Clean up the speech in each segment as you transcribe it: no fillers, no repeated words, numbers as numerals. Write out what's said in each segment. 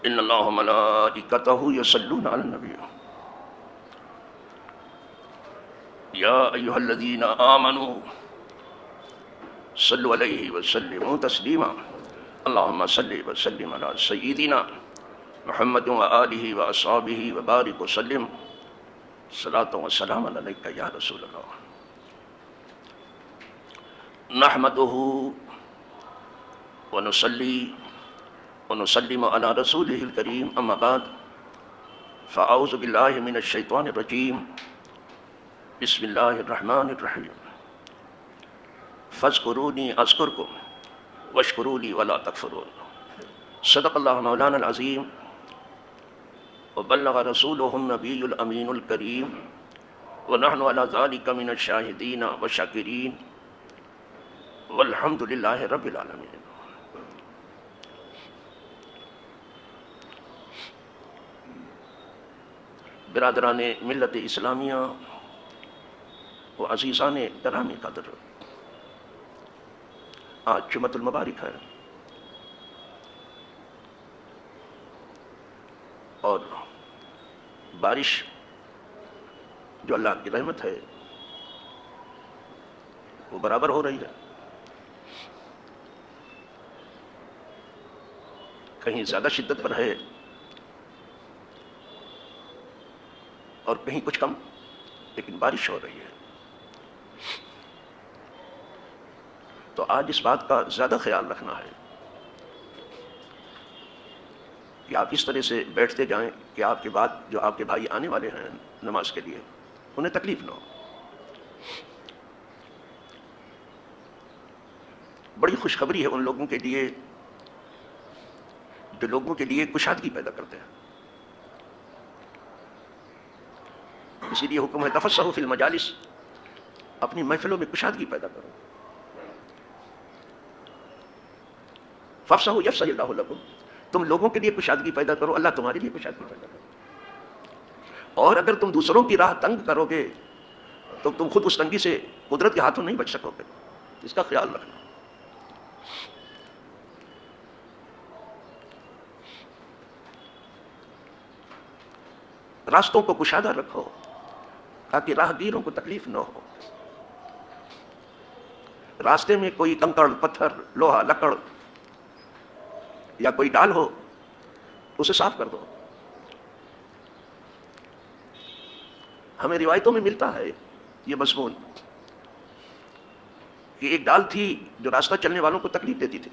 ان اللہ وملائکتہ یصلون علی النبی یا ایھا الذین آمنوا صلوا علیہ وسلموا تسلیما اللہم صلی وسلم علی سیدنا محمد وآلہ واصحابہ وبارک وسلم صلاۃ وسلام علیک یا رسول اللہ نحمدہ ونصلی ونسلم علی رسولہ الکریم اما بعد فاعوذ باللہ من الشیطان الرجیم بسم اللہ الرحمن الرحیم فاذکرونی اذکرکم واشکروا لی ولا تکفرون صدق اللہ مولانا العظیم وبلغ رسولہ النبی الامین الکریم ونحن علی ذلک من الشاہدین والشاکرین والحمد للہ رب العالمین۔ برادران ملت اسلامیہ و عزیزان گرامی قدر، آج جمعۃ المبارک ہے اور بارش جو اللہ کی رحمت ہے وہ برابر ہو رہی ہے، کہیں زیادہ شدت پر ہے اور کہیں کچھ کم، لیکن بارش ہو رہی ہے۔ تو آج اس بات کا زیادہ خیال رکھنا ہے کہ آپ اس طرح سے بیٹھتے جائیں کہ آپ کے بعد جو آپ کے بھائی آنے والے ہیں نماز کے لیے انہیں تکلیف نہ ہو۔ بڑی خوشخبری ہے ان لوگوں کے لیے جو لوگوں کے لیے کشادگی پیدا کرتے ہیں، اسی لیے حکم ہے تفصحوا فی المجالس، اپنی محفلوں میں کشادگی پیدا کرو۔ فافصحوا یفصح اللہ لکم، تم لوگوں کے لیے کشادگی پیدا کرو، اللہ تمہارے لیے کشادگی پیدا کرو۔ اور اگر تم دوسروں کی راہ تنگ کرو گے تو تم خود اس تنگی سے قدرت کے ہاتھوں نہیں بچ سکو گے، اس کا خیال رکھنا۔ راستوں کو کشادہ رکھو تاکہ راہ گیروں کو تکلیف نہ ہو۔ راستے میں کوئی کنکڑ پتھر لوہا لکڑ یا کوئی ڈال ہو اسے صاف کر دو۔ ہمیں روایتوں میں ملتا ہے یہ مضمون کہ ایک ڈال تھی جو راستہ چلنے والوں کو تکلیف دیتی تھی،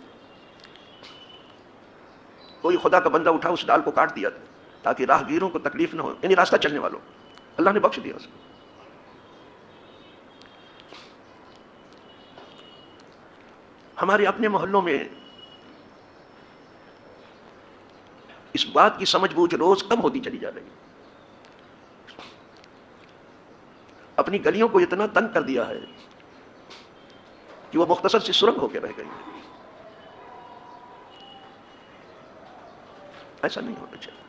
کوئی خدا کا بندہ اٹھا اس ڈال کو کاٹ دیا تاکہ راہ گیروں کو تکلیف نہ ہو، یعنی راستہ چلنے والوں، اللہ نے بخش دیا اس کو۔ ہمارے اپنے محلوں میں اس بات کی سمجھ بوجھ روز کم ہوتی چلی جا رہی ہے۔ اپنی گلیوں کو اتنا تنگ کر دیا ہے کہ وہ مختصر سی سرنگ ہو کے رہ گئی ہے۔ ایسا نہیں ہونا چاہیے،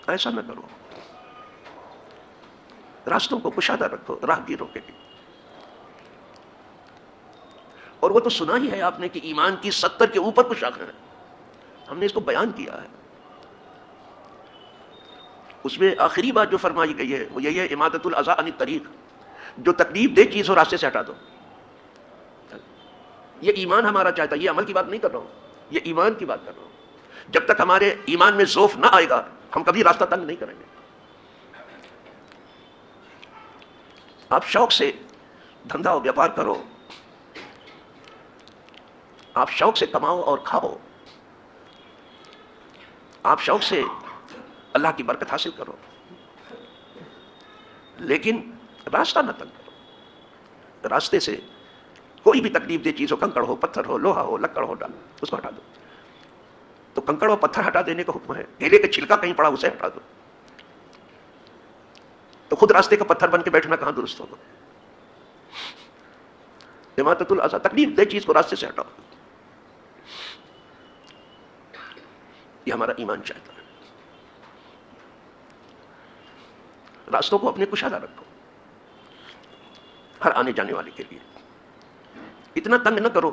ایسا نہ کرو۔ راستوں کو کشادہ رکھو راہ گیروں کے لیے۔ اور وہ تو سنا ہی ہے آپ نے کہ ایمان کی 70 کے اوپر کچھ شاخیں ہیں، ہم نے اس کو بیان کیا ہے۔ اس میں آخری بات جو فرمائی گئی ہے وہ یہی ہے اماطۃ الاذی عن الطریق، جو تکلیف دہ چیز ہو راستے سے ہٹا دو۔ یہ ایمان ہمارا چاہتا ہے، یہ عمل کی بات نہیں کر رہا ہوں، یہ ایمان کی بات کر رہا ہوں۔ جب تک ہمارے ایمان میں ذوف نہ آئے گا ہم کبھی راستہ تنگ نہیں کریں گے۔ آپ شوق سے دھندا و بیاپار کرو، آپ شوق سے کماؤ اور کھاؤ، آپ شوق سے اللہ کی برکت حاصل کرو، لیکن راستہ نہ تنگ کرو۔ راستے سے کوئی بھی تکلیف دہ چیز ہو، کنکڑ ہو، پتھر ہو، لوہا ہو، لکڑ ہو، ڈال اس کو ہٹا دو۔ تو کنکڑ اور پتھر ہٹا دینے کا حکم ہے، کیلے کا چھلکا کہیں پڑا اسے ہٹا دو۔ تو خود راستے کا پتھر بن کے بیٹھنا کہاں درست ہوگا؟ اماطۃ الاذی، تکلیف دہ چیز کو راستے سے ہٹاؤ، یہ ہمارا ایمان چاہتا ہے۔ راستوں کو اپنے کشادہ رکھو ہر آنے جانے والے کے لیے، اتنا تنگ نہ کرو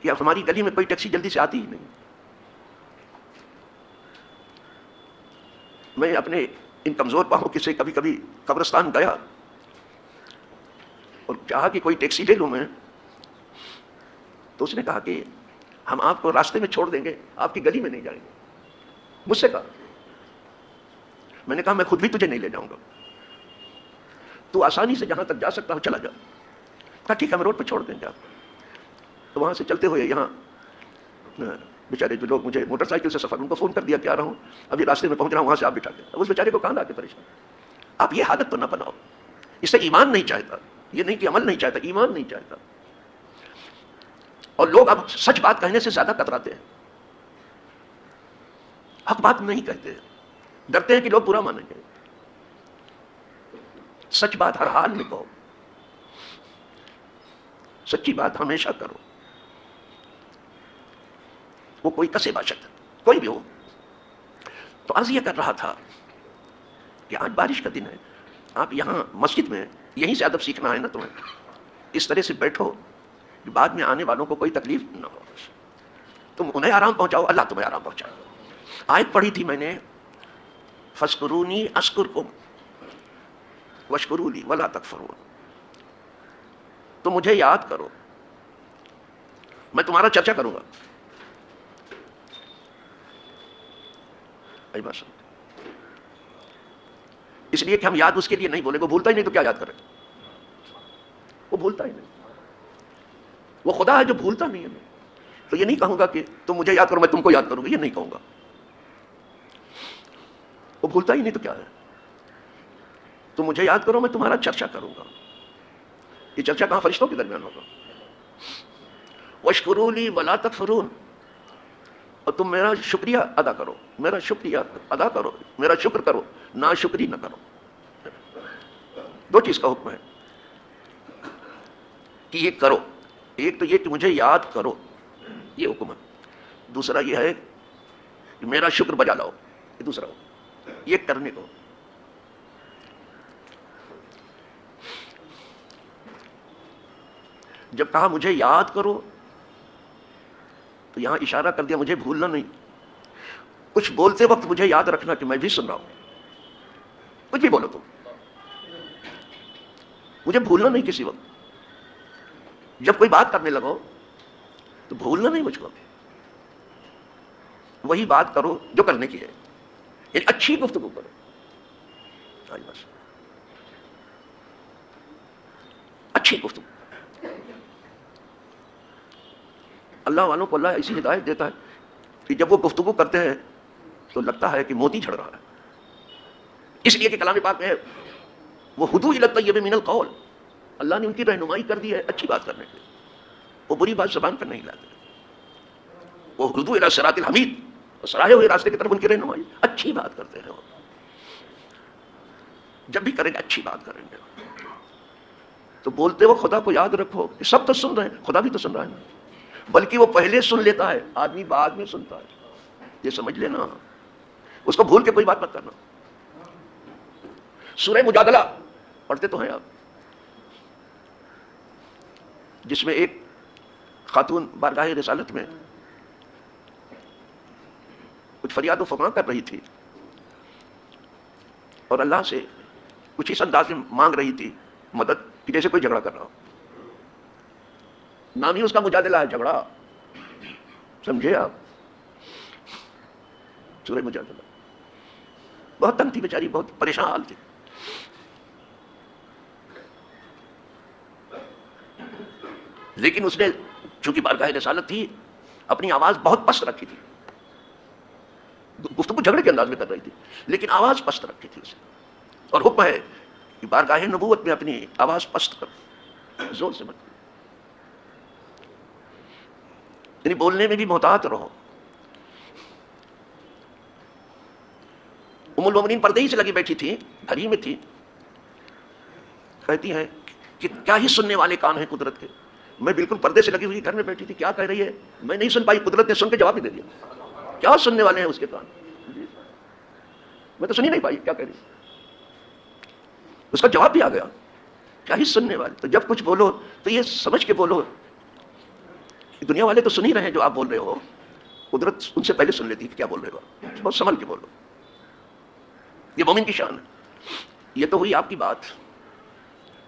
کہ اب ہماری گلی میں کوئی ٹیکسی جلدی سے آتی ہی نہیں. میں اپنے ان کمزور پاؤں سے کبھی کبھی قبرستان گیا اور چاہا کہ کوئی ٹیکسی لے لوں میں، تو اس نے کہا کہ ہم آپ کو راستے میں چھوڑ دیں گے، آپ کی گلی میں نہیں جائیں گے. مجھ سے کہا. میں نے کہا میں خود بھی تجھے نہیں لے جاؤں گا، تو آسانی سے جہاں تک جا سکتا ہوں چلا جا. کہا ٹھیک ہے ہم روڈ پہ چھوڑ دیں گے آپ. تو وہاں سے چلتے ہوئے یہاں بیچارے جو لوگ مجھے موٹر سائیکل سے سفر، ان کو فون کر دیا کہ آ رہا ہوں، ابھی راستے میں پہنچ رہا ہوں، وہاں سے آپ بٹھا کے. اب اس بیچارے کو کہاں لا کے پریشان. آپ یہ عادت تو نہ بناؤ. اس سے ایمان نہیں چاہتا. یہ نہیں کہ عمل نہیں چاہتا، ایمان نہیں چاہتا. اور لوگ اب سچ بات کہنے سے زیادہ کتراتے ہیں، حق بات نہیں کہتے، ڈرتے ہیں کہ لوگ برا مانیں گے. سچ بات ہر حال میں کہو، سچی بات ہمیشہ کرو. وہ کوئی کسے باشد کوئی بھی ہو. تو عرض یہ کر رہا تھا کہ آج بارش کا دن ہے، آپ یہاں مسجد میں یہیں سے ادب سیکھنا ہے نا تمہیں. اس طرح سے بیٹھو کہ بعد میں آنے والوں کو کوئی تکلیف نہ ہو. تم انہیں آرام پہنچاؤ، اللہ تمہیں آرام پہنچائے. آیت پڑھی تھی میں نے، فَاذْكُرُونِي أَذْكُرْكُمْ وَاشْكُرُوا لِي وَلَا تَكْفُرُونَ. تم مجھے یاد کرو، میں تمہارا چرچا کروں گا. بس اس لیے کہ ہم یاد اس کے لیے نہیں بولے، وہ بھولتا ہی نہیں تو کیا یاد کرے. وہ بھولتا ہی نہیں، وہ خدا ہے جو بھولتا نہیں ہے. تو یہ نہیں کہوں گا کہ تم مجھے یاد کرو میں تم کو یاد کروں گا، یہ نہیں کہوں گا. وہ بھولتا ہی نہیں تو کیا ہے. تم مجھے یاد کرو میں تمہارا چرچا کروں گا. یہ چرچا کہاں؟ فرشتوں کے درمیان ہوگا. وَاشْكُرُوا لِي وَلَا تَكْفُرُونَ. اور تم میرا شکریہ ادا کرو، میرا شکریہ ادا کرو، میرا شکر کرو، ناشکری نہ کرو. دو چیز کا حکم ہے کہ یہ کرو. ایک تو یہ کہ مجھے یاد کرو، یہ حکم ہے. دوسرا یہ ہے کہ میرا شکر بجا لاؤ، یہ دوسرا حکم. یہ کرنے کو. جب کہا مجھے یاد کرو تو یہاں اشارہ کر دیا مجھے بھولنا نہیں. کچھ بولتے وقت مجھے یاد رکھنا کہ میں بھی سن رہا ہوں. کچھ بھی بولو تم، مجھے بھولنا نہیں کسی وقت. جب کوئی بات کرنے لگو تو بھولنا نہیں مجھ کو. وہی بات کرو جو کرنے کی ہے، یعنی اچھی گفتگو کرو. بس اچھی گفتگو. اللہ والوں کو اللہ ایسی ہدایت دیتا ہے کہ جب وہ گفتگو کرتے ہیں تو لگتا ہے کہ موتی جھڑ رہا ہے. اس لیے کہ کلام پاک میں ہے وہ ہدوء الی الطیب من القول. اللہ نے ان کی رہنمائی کر دی ہے اچھی بات کرنے کے. وہ بری بات زبان پر نہیں لاتے. وہ ہدوء الی الصراط الحمید، سراہے ہوئے راستے کی طرف ان کی رہنمائی. اچھی بات کرتے ہیں وہ. جب بھی کریں گے اچھی بات کریں گے. تو بولتے وہ خدا کو یاد رکھو کہ سب تو سن رہے ہیں، خدا بھی تو سن رہا ہے. بلکہ وہ پہلے سن لیتا ہے، آدمی بعد میں سنتا ہے. یہ سمجھ لینا، اس کو بھول کے کوئی بات مت کرنا. سورہ مجادلہ پڑھتے تو ہیں آپ، جس میں ایک خاتون بارگاہ رسالت میں کچھ فریاد و فغاں کر رہی تھی اور اللہ سے کچھ اس انداز میں مانگ رہی تھی مدد کہ جیسے کوئی جھگڑا کر رہا ہو. نام ہی اس کا مجادلہ ہے، جھگڑا. سمجھے آپ؟ سورہ مجادلہ. بہت تنگ تھی بیچاری، بہت پریشان حال تھی. لیکن اس نے چونکہ بارگاہ رسالت تھی اپنی آواز بہت پست رکھی تھی. گفتگو جھگڑے کے انداز میں کر رہی تھی لیکن آواز پست رکھی تھی اسے. اور حکم ہے کہ بارگاہ نبوت میں اپنی آواز پست کرو، زور سے مت. یعنی بولنے میں بھی محتاط رہو. ام المومنین پردے ہی سے لگی بیٹھی تھی، گھر ہی میں تھی. کہتی ہیں کہ کیا ہی سننے والے کان ہیں قدرت کے. میں بالکل پردے سے لگی ہوئی گھر میں بیٹھی تھی، کیا کہہ رہی ہے میں نہیں سن پائی. قدرت نے سن کے جواب ہی دے دیا. کیا سننے والے ہیں اس کے کان، میں تو سن ہی نہیں پائی کیا کہہ رہی. اس کا جواب بھی آ گیا، کیا ہی سننے والے. تو جب کچھ بولو تو یہ سمجھ کے بولو دنیا والے تو سن ہی رہے ہیں جو آپ بول رہے ہو، قدرت ان سے پہلے سن لیتی کہ کیا بول رہے ہو، بہت سنبھل کے بولو، یہ مومن کی شان ہے۔ یہ تو ہوئی آپ کی بات،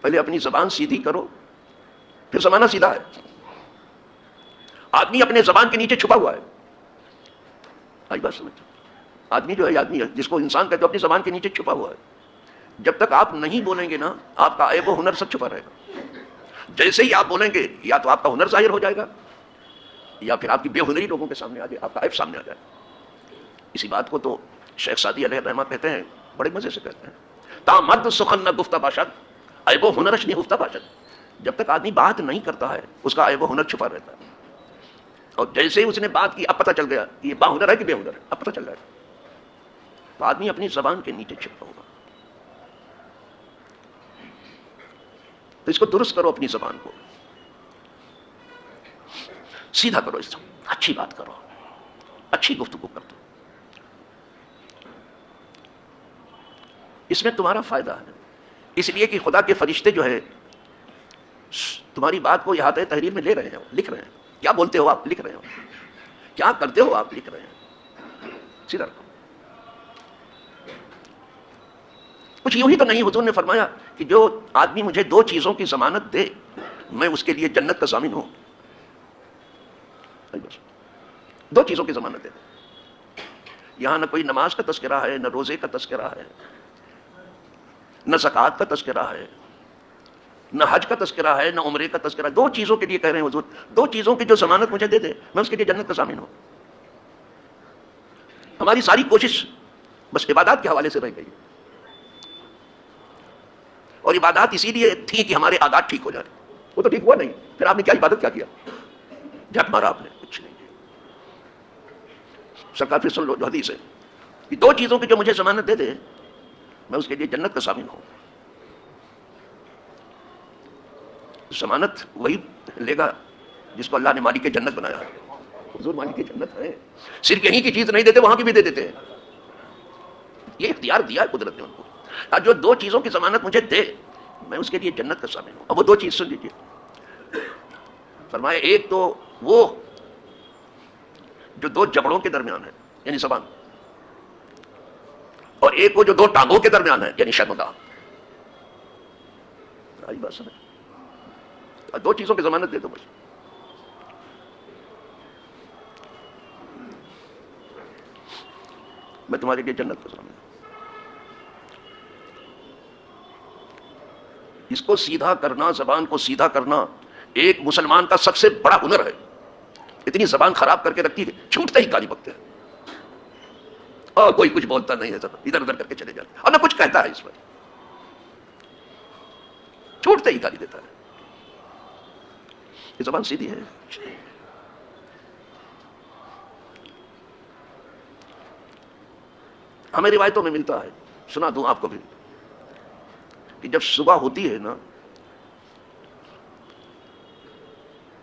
پہلے اپنی زبان سیدھی کرو، پھر زمانہ سیدھا ہے۔ آدمی اپنے زبان کے نیچے چھپا ہوا ہے، آج بات سمجھ، آدمی جو ہے، آدمی ہے جس کو انسان کہتے ہو، اپنی زبان کے نیچے چھپا ہوا ہے۔ جب تک آپ نہیں بولیں گے نا، آپ کا عیب و ہنر سب چھپا رہے گا۔ جیسے ہی آپ بولیں گے، یا تو آپ کا ہنر ظاہر ہو جائے گا، یا پھر آپ کی بے ہنری لوگوں کے سامنے آ جائے، آپ کا عیب سامنے آ جائے۔ اسی بات کو تو شیخ سعدی علیہ الرحمہ کہتے ہیں، بڑے مزے سے کہتے ہیں، تا مرد سخن نہ گفتہ باشد، عیب و ہنرش نہیں گفتہ باشد۔ جب تک آدمی بات نہیں کرتا ہے، اس کا عیب و ہنر چھپا رہتا ہے، اور جیسے ہی اس نے بات کی، اب پتہ چل گیا کہ یہ با ہنر ہے کہ بے ہنر ہے، اب پتہ چل رہا ہے۔ تو آدمی اپنی زبان کے نیچے چھپا ہوگا، تو اس کو درست کرو، اپنی زبان کو سیدھا کرو، اس سے اچھی بات کرو، اچھی گفتگو کر دو، اس میں تمہارا فائدہ ہے۔ اس لیے کہ خدا کے فرشتے جو ہے تمہاری بات کو احاطہ تحریر میں لے رہے ہیں، لکھ رہے ہیں، کیا بولتے ہو آپ لکھ رہے ہو، کیا کرتے ہو آپ لکھ رہے ہیں، سیدھا رکھو۔ کچھ یوں ہی تو نہیں، حضور نے فرمایا کہ جو آدمی مجھے دو چیزوں کی ضمانت دے، میں اس کے لیے جنت کا ضامن ہوں۔ دو چیزوں کی ضمانت دے، یہاں نہ کوئی نماز کا تذکرہ ہے، نہ روزے کا تذکرہ ہے، نہ زکوٰۃ کا تذکرہ ہے، نہ حج کا تذکرہ ہے، نہ عمرے کا تذکرہ۔ دو چیزوں کے لیے کہہ رہے ہیں حضور، دو چیزوں کی جو ضمانت مجھے دے دے، میں اس کے لیے جنت کا ضامن ہوں۔ ہماری ساری کوشش بس عبادات کے حوالے سے رہ گئی، اور عبادات اسی لیے تھی کہ ہمارے عادات ٹھیک ہو جائیں۔ وہ تو ٹھیک ہوا نہیں، پھر آپ نے کیا عبادت کیا کیا، جھٹ مارا آپ نے، کچھ نہیں۔ سرکار پھر سن لو جو حدیث ہے کہ دو چیزوں کی جو مجھے ضمانت دے دے، میں اس کے لیے جنت کا ضامن ہوں۔ ضمانت وہی لے گا جس کو اللہ نے مالک جنت بنایا ہے۔ حضور مالک جنت ہے، صرف یہیں کی چیز نہیں دیتے، وہاں کی بھی دے دیتے ہیں۔ یہ اختیار دیا ہے قدرت نے ان کو، جو دو چیزوں کی ضمانت مجھے دے، میں اس کے لیے جنت کا ضامن ہوں۔ اب وہ دو چیز سن لیجیے، فرمایا ایک تو وہ جو دو جبڑوں کے درمیان ہے، یعنی زبان، اور ایک وہ جو دو ٹانگوں کے درمیان ہے، یعنی شرمگاہ۔ آئی بات سمجھ، دو چیزوں کی ضمانت دے دو بس۔ میں تمہارے لیے جنت کا ضامن ہوں۔ اس کو سیدھا کرنا، زبان کو سیدھا کرنا ایک مسلمان کا سب سے بڑا ہنر ہے۔ اتنی زبان خراب کر کے رکھی ہے، چھوٹتے ہی گالی بکتے ہیں، اور کوئی کچھ بولتا نہیں ہے، سب ادھر ادھر کر کے چلے جاتے ہیں، اور نہ کچھ کہتا ہے، اس پر چھوٹتے ہی گالی دیتا ہے۔ یہ زبان سیدھی ہے۔ ہمیں روایتوں میں ملتا ہے، سنا دوں آپ کو بھی، کہ جب صبح ہوتی ہے نا،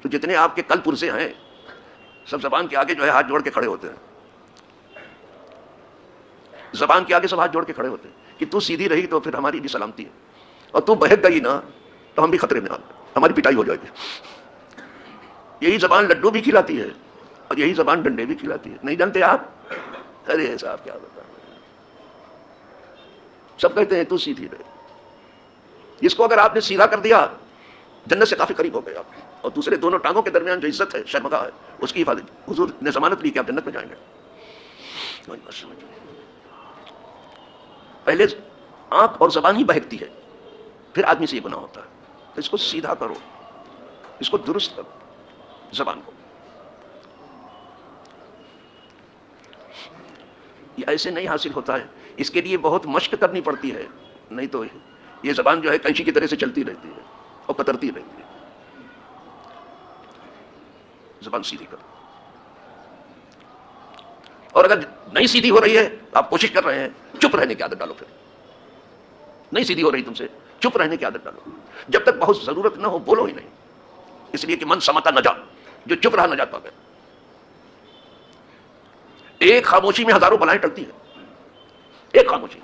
تو جتنے آپ کے کل پرزے ہیں سب زبان کے آگے جو ہے ہاتھ جوڑ کے کھڑے ہوتے ہیں، زبان کے آگے سب ہاتھ جوڑ کے کھڑے ہوتے ہیں کہ تو سیدھی رہی تو پھر ہماری بھی سلامتی ہے، اور تو بہک گئی نا تو ہم بھی خطرے میں آ گئے، ہماری پٹائی ہو جائے گی۔ یہی زبان لڈو بھی کھلاتی ہے، اور یہی زبان ڈنڈے بھی کھلاتی ہے، نہیں جانتے آپ؟ ارے صاحب کیا بتا، سب کہتے ہیں تو سیدھی رہے۔ اس کو اگر آپ نے سیدھا کر دیا، جنت سے کافی قریب ہو گئے آپ، اور دوسرے دونوں ٹانگوں کے درمیان جو عزت ہے، شرمگاہ ہے، اس کی حفاظت حضور نے ضمانت لی کہ آپ جنت میں جائیں گے۔ پہلے آنکھ اور زبان ہی بہکتی ہے، پھر آدمی سے یہ گناہ ہوتا ہے۔ تو اس کو سیدھا کرو، اس کو درست کرو، زبان کو۔ یہ ایسے نہیں حاصل ہوتا ہے، اس کے لیے بہت مشق کرنی پڑتی ہے، نہیں تو یہ زبان جو ہے کینچی کی طرح سے چلتی رہتی ہے اور کترتی رہتی ہے۔ زبان سیدھی کرو، اور اگر نہیں سیدھی ہو رہی ہے، آپ کوشش کر رہے ہیں، چپ رہنے کی عادت ڈالو۔ پھر نہیں سیدھی ہو رہی تم سے، چپ رہنے کی عادت ڈالو، جب تک بہت ضرورت نہ ہو بولو ہی نہیں، اس لیے کہ من سمتا نجا، جو چپ رہا نجات پا گیا۔ ایک خاموشی میں ہزاروں بلائیں ٹلتی ہیں، ایک خاموشی۔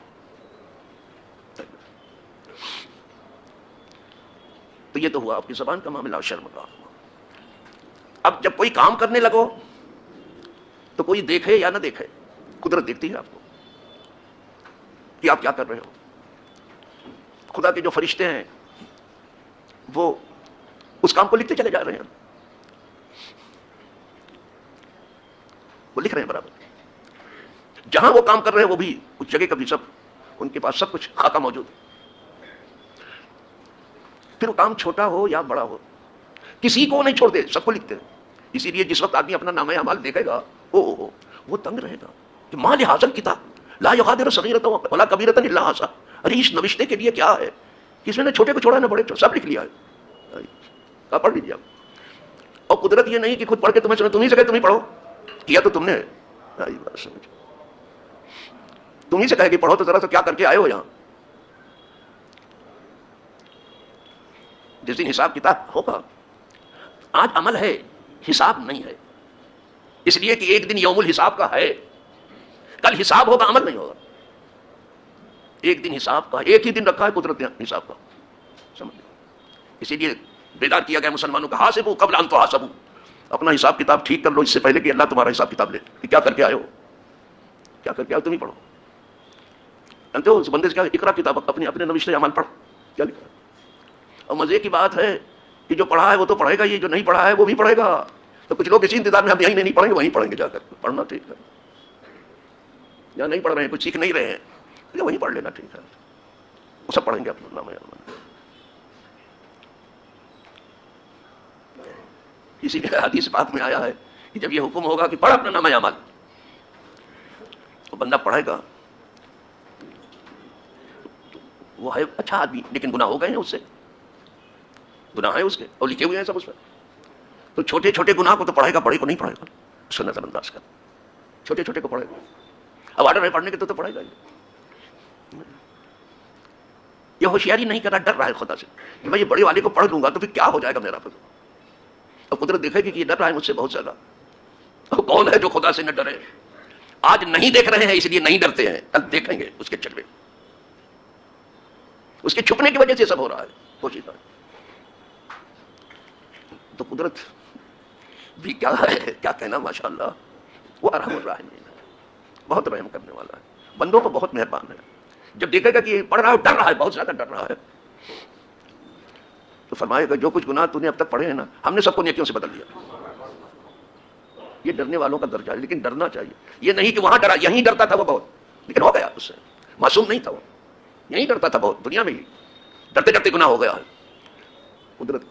تو یہ تو ہوا آپ کی زبان کا معاملہ، شرم کا۔ اب جب کوئی کام کرنے لگو تو کوئی دیکھے یا نہ دیکھے، قدرت دیکھتی ہے آپ کو کہ آپ کیا کر رہے ہو۔ خدا کے جو فرشتے ہیں وہ اس کام کو لکھتے چلے جا رہے ہیں، وہ لکھ رہے ہیں برابر۔ جہاں وہ کام کر رہے ہیں وہ بھی اس جگہ کا بھی سب، ان کے پاس سب کچھ خاکہ موجود ہے۔ پھر وہ کام چھوٹا ہو یا بڑا ہو، کسی کو نہیں چھوڑتے، سب کو لکھتے ہیں۔ اسی لیے جس وقت آدمی اپنا نامہ اعمال دیکھے گا وہ تنگ رہے گا کہ ماں لحاظ کتاب لا یغادر صغیرۃ ولا کبیرۃ الا احصاها، ارے اس نوشتے کے لیے کیا ہے، کس نے چھوٹے کو چھوڑا نہ بڑے کو، سب لکھ لیا ہے، آپ پڑھ لیجیے آپ۔ اور قدرت یہ نہیں کہ خود پڑھ کے تمہیں سنو، تمہیں سے کہے تمہیں پڑھو، کیا تو تم نے تمہیں سے کہے کہ پڑھو تو ذرا سا کیا کر کے آئے ہو یہاں۔ جس دن حساب کتاب ہوگا، آج عمل ہے حساب نہیں ہے، اس لیے کہ ایک دن یوم الحساب کا ہے، کل حساب ہوگا عمل نہیں ہوگا۔ ایک دن حساب کا، ایک ہی دن رکھا ہے قدرت نے حساب کا، سمجھ لیں۔ اسی لیے بیدار کیا گیا مسلمانوں کا، حاسبوا قبل ان تحاسبوا، اپنا حساب کتاب ٹھیک کر لو اس سے پہلے کہ اللہ تمہارا حساب کتاب لے کہ کیا کر کے آئے ہو، کیا کر کے آئے ہو، تم ہی پڑھو۔ جانتے ہو اس بندے سے کیا، اقرا کتاب، اپنے نوشتے اعمال پڑھ، کیا لکھا ہے۔ اور مزے کی بات ہے کہ جو پڑھا ہے وہ تو پڑھے گا، یہ جو نہیں پڑھا ہے وہ بھی پڑھے گا۔ تو کچھ لوگ اسی انتظار میں ہم یہیں نہیں پڑھیں گے، وہیں پڑھیں گے جا کر، پڑھنا ٹھیک ہے، یا نہیں پڑھ رہے ہیں، کچھ سیکھ نہیں رہے ہیں، وہیں پڑھ لینا ٹھیک ہے، وہ سب پڑھیں گے اپنا نام اعمال۔ اسی لیے حدیث پاک میں آیا ہے کہ جب یہ حکم ہوگا کہ پڑھ اپنا نام اعمال، تو بندہ پڑھے گا، وہ ہے اچھا آدمی لیکن گناہ ہو گئے ہیں، اس سے گناہ ہے اس کے اور لکھے ہوئے ہیں سب اس پر، تو چھوٹے چھوٹے گناہ کو تو پڑھے گا، بڑے کو نہیں پڑھے گا، اس کو نظر انداز کر، چھوٹے چھوٹے کو پڑھے گا۔ اب آرڈر ہے پڑھنے کے تو پڑھے گا، یہ ہوشیاری نہیں کر رہا، ڈر رہا ہے خدا سے کہ میں یہ بڑے والے کو پڑھ لوں گا تو پھر کیا ہو جائے گا میرا، پھر اور قدرت دیکھے گی کہ یہ ڈر رہا ہے مجھ سے بہت زیادہ۔ کون ہے جو خدا سے نہ ڈرے؟ آج نہیں دیکھ رہے ہیں اس لیے نہیں ڈرتے ہیں، کل دیکھیں گے اس کے چلوے، اس کے چھپنے کی وجہ سے سب ہو رہا ہے، کوشش ہے۔ تو قدرت بھی کیا ہے، کیا کہنا، ماشاءاللہ، وہ ارحم الراحمین ہے، بہت رحم کرنے والا ہے، بندوں کو بہت مہربان ہے۔ جب دیکھے گا کہ یہ پڑھ رہا ہے، ڈر رہا ہے، بہت زیادہ ڈر رہا ہے، تو فرمائے گا جو کچھ گناہ تو نے اب تک پڑھے ہیں نا، ہم نے سب کو نیکیوں سے بدل دیا۔ یہ ڈرنے والوں کا درجہ ہے، لیکن ڈرنا چاہیے، یہ نہیں کہ وہاں ڈرا، یہیں ڈرتا تھا وہ بہت، لیکن ہو گیا اس سے، معصوم نہیں تھا وہ، یہیں ڈرتا تھا بہت، دنیا میں ہی ڈرتے ڈرتے گناہ ہو گیا ہے۔ قدرت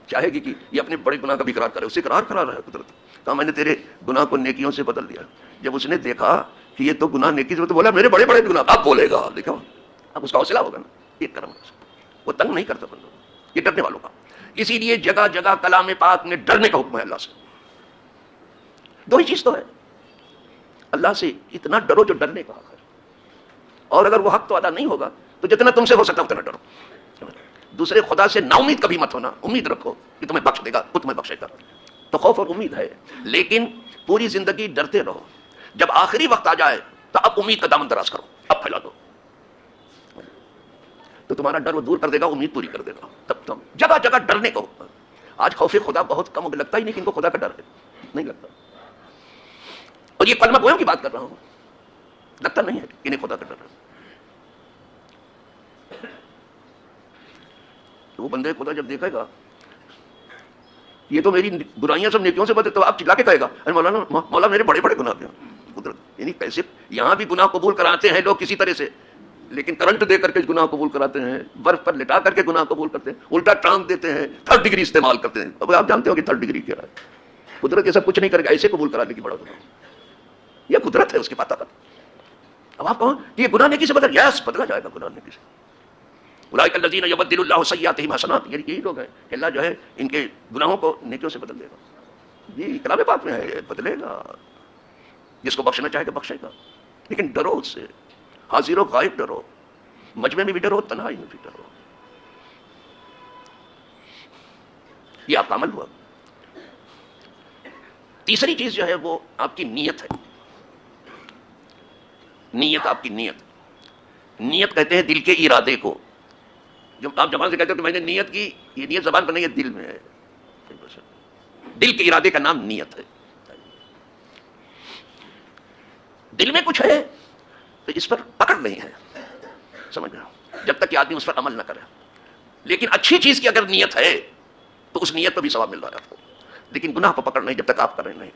چاہے گی کہ یہ اپنے بڑے گناہ کا بھی اقرار کرے، اسے اقرار کرا رہا ہے قدرت، کہا میں نے تیرے گناہ کو نیکیوں سے بدل دیا۔ جب اس نے دیکھا کہ یہ تو گناہ نیکی سے، تو بولا میرے بڑے بڑے گناہ، اب بولے گا، دیکھو اب اس کا حوصلہ ہوگا نا، ایک کرم، وہ تنگ نہیں کرتا بندوں، یہ ڈرنے والوں کا۔ اسی لیے جگہ جگہ کلام پاک میں ڈرنے کا حکم ہے اللہ سے۔ دو ہی چیز تو ہے، اللہ سے اتنا ڈرو جو ڈرنے کا حق ہے، اور اگر وہ حق تو ادا نہیں ہوگا تو جتنا تم سے ہو سکتا اتنا ڈرو۔ دوسرے خدا سے نا امید کبھی مت ہونا، امید رکھو کہ تمہیں بخش دے گا، وہ تمہیں بخشے گا، تو خوف اور امید ہے، لیکن پوری زندگی ڈرتے رہو، جب آخری وقت آ جائے تو اب امید کا دامن دراز کرو، اب پھیلا دو، تو تمہارا ڈر وہ دور کر دے گا، امید پوری کر دے گا۔ تب تم جگہ جگہ ڈرنے کو، آج خوف خدا بہت کم لگتا ہی نہیں کہ ان کو خدا کا ڈر ہے، نہیں لگتا۔ اور یہ کلمہ گویوں کی بات کر رہا ہوں، لگتا نہیں ہے کہ انہیں خدا کا ڈر ہے۔ وہ بندے خدا جب دیکھے گا یہ تو میری برائیاں سب نیکیوں سے بدلے، تو آپ چلا کے کہے گا ارے مولا میرے بڑے بڑے گناہ ہیں۔ قدرت یعنی کیسے یہاں بھی گناہ قبول کراتے ہیں لوگ کسی طرح سے، لیکن کرنٹ دے کر کے گناہ قبول کراتے ہیں، برف پر لٹا کر کے گناہ قبول کرتے ہیں، الٹا ٹانگ دیتے ہیں، 3rd ڈگری استعمال کرتے ہیں۔ اب آپ جانتے ہو کہ 3rd ڈگری کیا ہے، قدرت یہ سب کچھ نہیں کرے گا، ایسے قبول کرانے کی بڑا گناہ، یہ قدرت ہے اس کی پتہ کا۔ اب آپ کہو کہ یہ گناہ نیکی سے بدل، یس بدلا جائے گا گناہ نیکی سے۔ اولئک الذین یبدل اللہ سیئاتہم حسنات، یہی لوگ ہیں کہ اللہ جو ہے ان کے گناہوں کو نیکیوں سے بدل دے گا۔ یہ کلام پاک میں ہے، بدلے گا، جس کو بخشنا چاہے گا بخشے گا، لیکن ڈرو اس سے، حاضر و غائب ڈرو، مجمع میں بھی ڈرو، تنہائی میں بھی ڈرو۔ یہ آپ کا عمل ہوا۔ تیسری چیز جو ہے وہ آپ کی نیت ہے، نیت، آپ کی نیت۔ نیت کہتے ہیں دل کے ارادے کو، جب آپ زبان سے کہتے ہو کہ میں نے نیت کی، یہ نیت زبان پر نہیں ہے، دل میں ہے۔ دل کے ارادے کا نام نیت ہے. دل میں کچھ ہے تو اس پر پکڑ نہیں ہے, سمجھ رہے ہو, جب تک کہ آدمی اس پر عمل نہ کرے. لیکن اچھی چیز کی اگر نیت ہے تو اس نیت پہ بھی ثواب مل رہا ہے آپ کو, لیکن گناہ پہ پکڑ نہیں جب تک آپ کریں نہیں.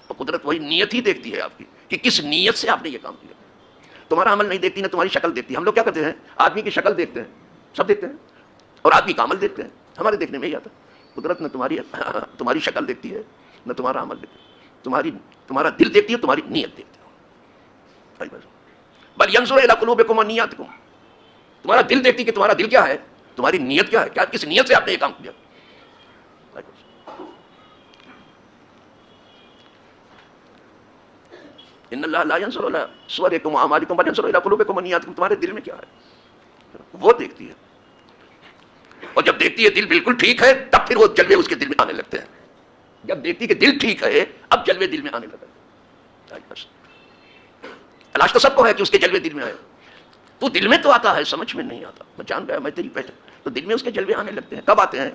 تو قدرت وہی نیت ہی دیکھتی ہے آپ کی کہ کس نیت سے آپ نے یہ کام کیا. تمہارا عمل نہیں دیکھتی, نہ تمہاری شکل دیکھتی. ہم لوگ کیا کرتے ہیں, آدمی کی شکل دیکھتے ہیں, سب دیکھتے ہیں, اور آدمی کا عمل دیکھتے ہیں. ہمارے دیکھنے میں ہی آتا. قدرت نہ تمہاری شکل دیکھتی ہے, نہ تمہارا عمل دیکھتی ہے, تمہارا دل دیکھتی ہے, تمہاری نیت دیکھتی ہے. بل ينظر الى قلوبكم ونياتكم, تمہارا دل دیکھتی کہ تمہارا دل کیا ہے, تمہاری نیت کیا ہے, کیا کس نیت سے آپ نے یہ کام کیا. ان اللہ لا ينظر الى صوركم واعمالكم بل ينظر الى قلوبكم ونياتكم, تمہارے دل میں کیا ہے وہ دیکھتی ہے. اور جب دیکھتی ہے دل بالکل ٹھیک ہے تب پھر وہ جلوے اس کے دل میں آنے لگتے ہیں. جب دیکھتی کہ دل ٹھیک ہے اب جلوے دل میں آنے لگے. تلاش تو سب کو ہے کہ اس کے جلوے دل میں آئے. تو دل میں تو آتا ہے, سمجھ میں نہیں آتا. میں جان گیا میں تیری پہچان, تو دل میں اس کے جلوے آنے لگتے ہیں. کب آتے ہیں؟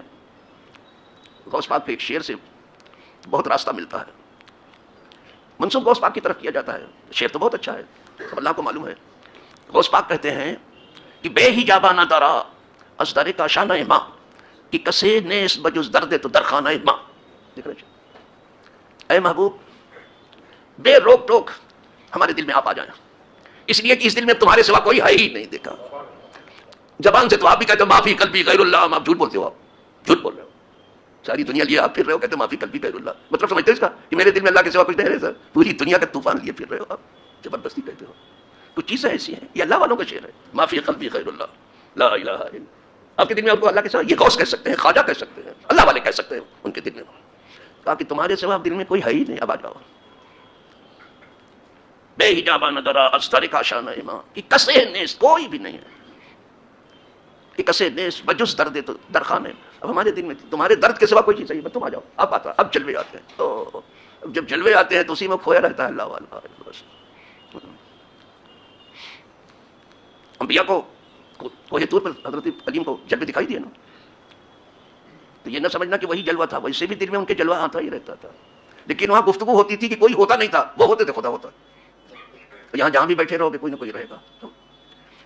غوث پاک پہ ایک شعر سے بہت راستہ ملتا ہے, منسوب غوث پاک کی طرف کیا جاتا ہے. شعر تو بہت اچھا ہے, سب اللہ کو معلوم ہے. غوث پاک کہتے ہیں کہ بے ہی جابانہ درا از در کا شانہ ماں کہ کسے نیس بجز درد تو درخانہ ماں. دیکھ رہے اے محبوب بے روک ٹوک ہمارے دل میں آپ آ جائیں, اس لیے کہ اس دل میں تمہارے سوا کوئی ہے ہی نہیں. دیکھا زبان سے تو آپ بھی کہتے ہو معافی قلبی غیر اللہ, آپ جھوٹ بولتے ہو, آپ جھوٹ بول رہے ہو. ساری دنیا لیے آپ پھر رہے ہو, کہتے معافی قلبی غیر اللہ. مطلب سمجھتے ہو اس کا کہ میرے دل میں اللہ کے سوا کچھ نہیں ہے سر, پوری دنیا کا طوفان لیے پھر رہے ہو آپ, زبردستی کہتے ہو. کچھ چیزیں ایسی ہیں, یہ اللہ والوں کا شعر ہے, معافی قلبی غیر اللہ لا الہ الا. آپ کے دل میں آپ کو اللہ کے سوا یہ غوث کہہ سکتے ہیں, خواجہ کہہ سکتے ہیں, اللہ والے کہہ سکتے ہیں ان کے دل میں. کہا کہ تمہارے سوا دل میں کوئی ہے ہی نہیں, اب آ جاؤ. بے حجابانہ درا از در کا شانہ ماں کہ کسے نیس, کوئی بھی نہیں ہے کہ کسے نیس بجز درد تو درخانے. اب ہمارے دل میں تمہارے درد کے سوا کوئی چیز نہیں, تم آ جاؤ. اب آتا, اب جلوے آتے ہیں. تو جب جلوے آتے ہیں تو اسی میں کھویا رہتا ہے اللہ والا. انبیاء کو کوہ طور پر حضرت علیم کو جلوے دکھائی دیے نا, تو یہ نہ سمجھنا کہ وہی جلوہ تھا, ویسے بھی دل میں ان کے جلوہ آتا ہی رہتا تھا. لیکن وہاں گفتگو ہوتی تھی کہ کوئی ہوتا نہیں تھا, وہ ہوتے تھے خدا ہوتا. یہاں جہاں بھی بیٹھے رہو گے کوئی نہ کوئی رہے گا,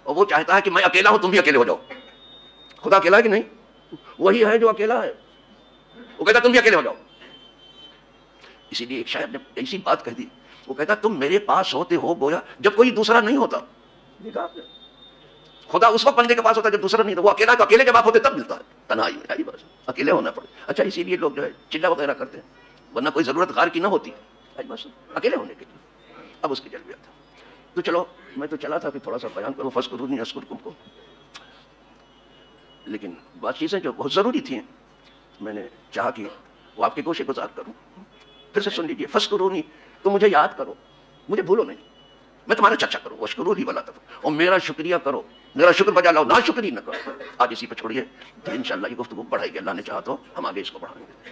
اور وہ چاہتا ہے کہ میں اکیلا ہوں تم بھی اکیلے ہو جاؤ. خدا اکیلا ہے کہ نہیں, وہی ہے جو اکیلا ہے, وہ کہتا تم بھی اکیلے ہو جاؤ. اسی لیے ایک شاعر نے ایسی بات کہہ دی, وہ کہتا تم میرے پاس ہوتے ہو گویا جب کوئی دوسرا نہیں ہوتا. خدا اس وقت بندے کے پاس ہوتا ہے جب دوسرا نہیں تھا. وہ اکیلا, تو اکیلے جب آپ ہوتے تب ملتا ہے, تنہائی میں آئی بس, اکیلے ہونا پڑے. اچھا اسی لیے لوگ جو ہے چلا وغیرہ کرتے ہیں, ورنہ کوئی ضرورت غار کی نہ ہوتی, بس اکیلے ہونے کے لیے. اب اس کے جلوے آتا. تو چلو میں تو چلا تھا کہ تھوڑا سا بیان کروں فذکرونی اذکرکم کو, لیکن بات چیزیں جو بہت ضروری تھیں میں نے چاہا کہ وہ آپ کے گوشے گزار کروں. پھر سے سن لیجیے, فذکرونی, تم مجھے یاد کرو, مجھے بھولو نہیں, میں تمہارا چرچا کروں. واشکرونی ولا تکفرون, اور میرا شکریہ کرو, میرا شکر بجا لاؤ, نہ شکری نہ کرو. آج اسی پہ چھوڑیے, پھر انشاءاللہ یہ گفتگو بڑھائے گی, اللہ نے چاہا تو ہم آگے اس کو بڑھائیں گے.